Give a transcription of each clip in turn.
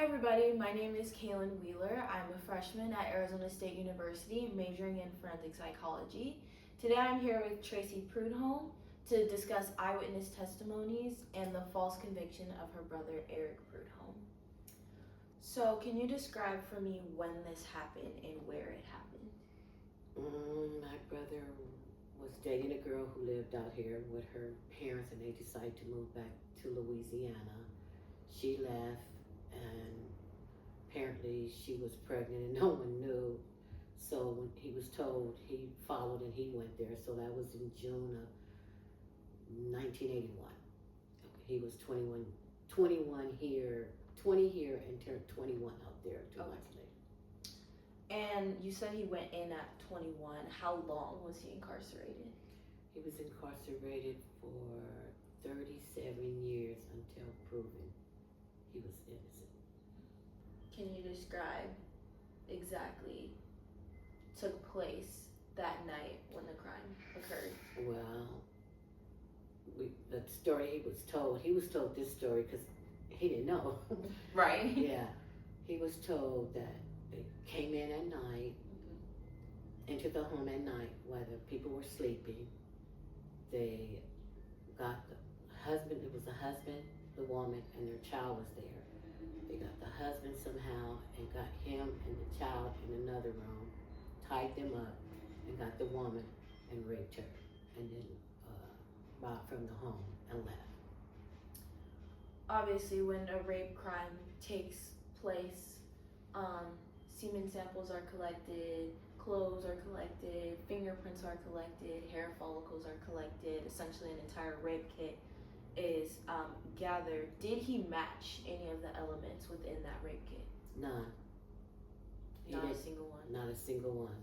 Hi everybody, my name is Kaylin Wheeler. I'm a freshman at Arizona State University, majoring in forensic psychology. Today I'm here with Tracy Prudhomme to discuss eyewitness testimonies and the false conviction of her brother Eric Prudhomme. So can you describe for me when this happened and where it happened? My brother was dating a girl who lived out here with her parents, and they decided to move back to Louisiana. She left, and apparently she was pregnant and no one knew. So when he was told, he followed and he went there. So that was in June of 1981. He was 21 here, 20 here, and turned 21 out there 2 months later. And you said he went in at 21. How long was he incarcerated? He was incarcerated for 37 years until proven he was innocent. Can you describe exactly took place that night when the crime occurred? Well, the story he was told this story because he didn't know. Right. Yeah. He was told that they came in at night, into the home at night while the people were sleeping. They got the husband, it was the husband, the woman, and their child was there. They got the husband somehow and got him and the child in another room, tied them up, and got the woman and raped her, and then robbed from the home and left. Obviously, when a rape crime takes place, semen samples are collected, clothes are collected, fingerprints are collected, hair follicles are collected. Essentially, an entire rape kit is gathered. Did he match any of the elements within that rape kit? None. Not a single one? Not a single one.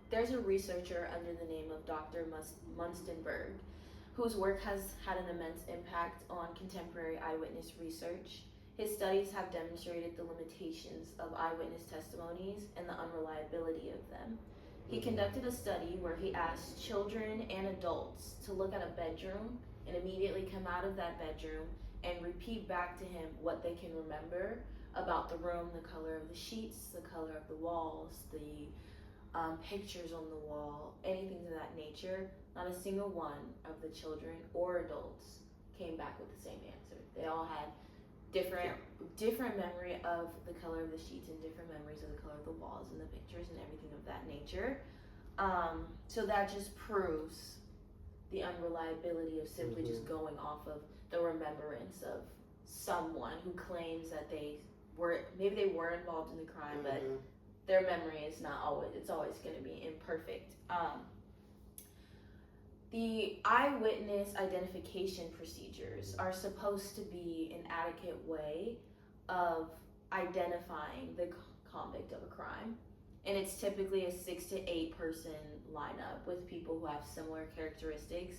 There's a researcher under the name of Dr. Munstenberg whose work has had an immense impact on contemporary eyewitness research. His studies have demonstrated the limitations of eyewitness testimonies and the unreliability of them. He conducted a study where he asked children and adults to look at a bedroom and immediately come out of that bedroom and repeat back to him what they can remember about the room, the color of the sheets, the color of the walls, the pictures on the wall, anything of that nature. Not a single one of the children or adults came back with the same answer. They all had different memory of the color of the sheets and different memories of the color of the walls and the pictures and everything of that nature. So that just proves the unreliability of simply just going off of the remembrance of someone who claims that maybe they were involved in the crime, but their memory is not always, it's always going to be imperfect. The eyewitness identification procedures are supposed to be an adequate way of identifying the convict of a crime. And it's typically a 6 to 8 person lineup with people who have similar characteristics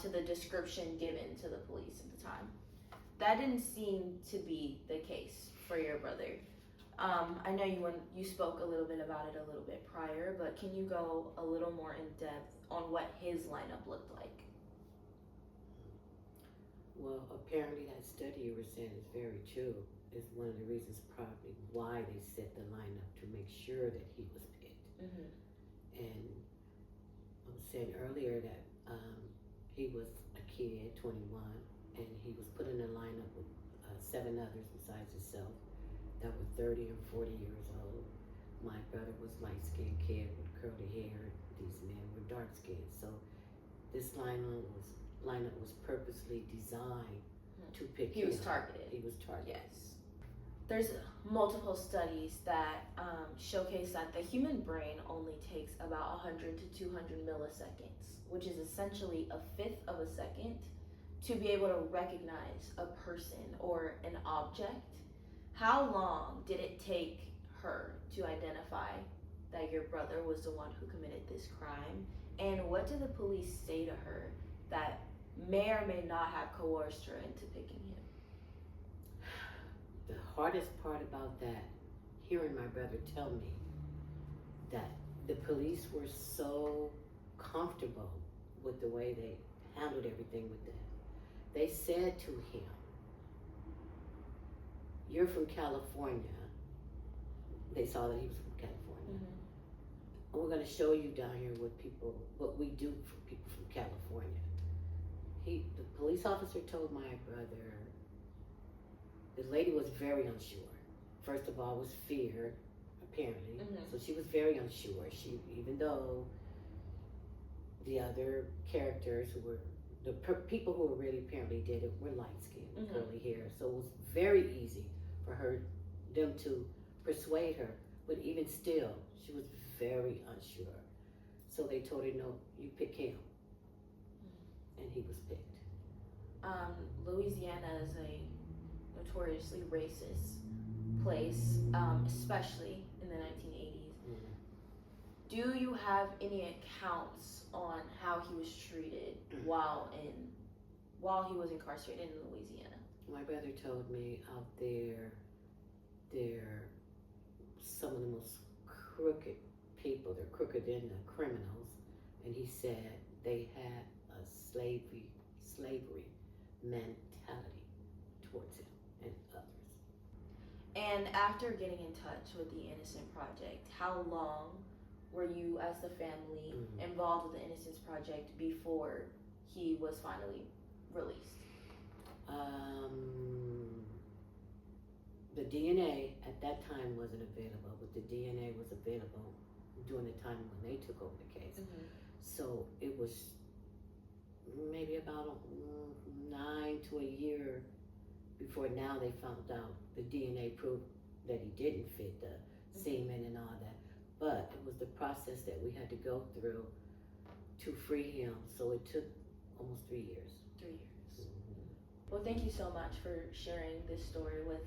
to the description given to the police at the time. That didn't seem to be the case for your brother. I know you spoke a little bit about it a little bit prior, but can you go a little more in depth on what his lineup looked like? Well, apparently that study you were saying is very true. Is one of the reasons probably why they set the lineup to make sure that he was picked. And I was saying earlier that he was a kid, 21, and he was put in a lineup with 7 others besides himself that were 30 and 40 years old. My brother was light-skinned kid with curly hair. These men were dark-skinned. So this lineup was purposely designed to pick him. He was targeted. He was targeted. Yes. There's multiple studies that showcase that the human brain only takes about 100 to 200 milliseconds, which is essentially a fifth of a second, to be able to recognize a person or an object. How long did it take her to identify that your brother was the one who committed this crime? And what did the police say to her that may or may not have coerced her into picking him? The hardest part about that, hearing my brother tell me that the police were so comfortable with the way they handled everything with that. They said to him, you're from California. They saw that he was from California. And we're going to show you down here what we do for people from California. The police officer told my brother, the lady was very unsure. First of all, was fear, apparently. So she was very unsure. Even though the other characters who were, the people who really apparently did it were light-skinned, curly hair. So it was very easy for them to persuade her. But even still, she was very unsure. So they told her, no, you pick him. And he was picked. Louisiana is a notoriously racist place, especially in the 1980s. Do you have any accounts on how he was treated while he was incarcerated in Louisiana? My brother told me out there, they're some of the most crooked people. They're crooked than the criminals. And he said they had a slavery mentality towards him and others. And after getting in touch with the Innocent Project, how long were you as the family involved with the Innocence Project before he was finally released? The DNA at that time wasn't available, but the DNA was available during the time when they took over the case. So it was maybe about 9 to a year before now they found out the DNA proved that he didn't fit the semen and all that. But it was the process that we had to go through to free him. So it took almost 3 years. 3 years. Well, thank you so much for sharing this story with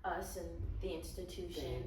us and the institution.